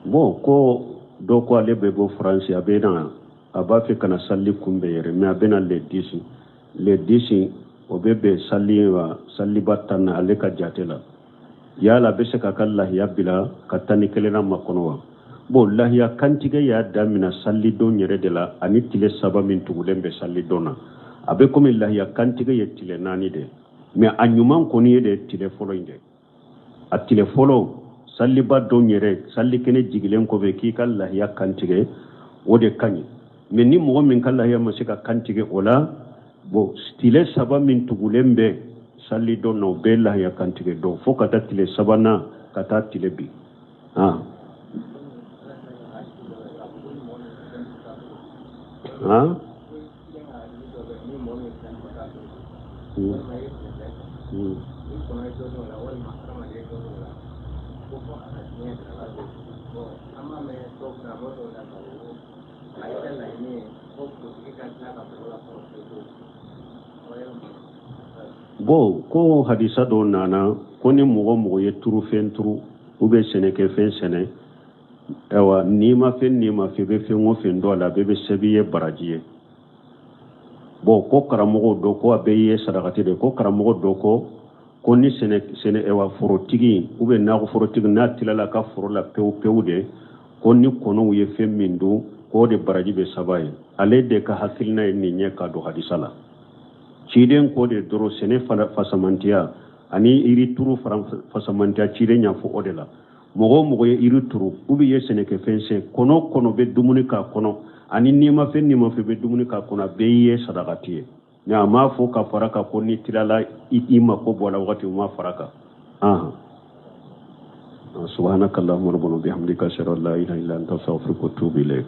bon ko do ko ale be bo France abena aba fe kana salli kumbe yere mais abena le 10 o bebe salli batana ale ka jatela yala be se ka kallahi yabila katani kelena makono bo lahiya kantige ya damina salli don yere de la ani tile saba min tugulembe salli dona abe komi lahiya kantige ye tile nani de mais anyuman koni de tile folo inde a tile folo salli ba don yere salli kene jigilen ko be ki kal lahiya kantige wode kanyi mais ni mo min kal lahiya masika kantige ola bo tile saba min tugulembe salli don no be lahiya kantige do fo kata tile saba na kata tile bi bo ko hadisa do nana ko ni mogo ye turu fen turu ube sene ke fen sene ewa ni ma fe be fen wo fen do la be sebiye barajiye bo ko karamogo do ko abe ye sadakati de ko karamogo do ko ni sene ewa forotigi ube na ko forotigi na tilala ka forola pew de ko ni kono ye fen mindu ko de baraji be sabaye ale de ka hakilna ni nye ka do hadisa la ciden ko de doro sene fasamantiya ani iri turu fasamantiya ciden nya fo odela mogo ye iri turu ubi ye sene ke fense kono be dumuni ka kono ani nima fe be dumuni ka kono be ye sadakati nya ma fo ka faraka ko ni tilala ima ko bola wakati ma faraka subhanakallahumma rabbana bihamdika ashhadu an la ilaha illa anta astaghfiruka wa atubu ilayk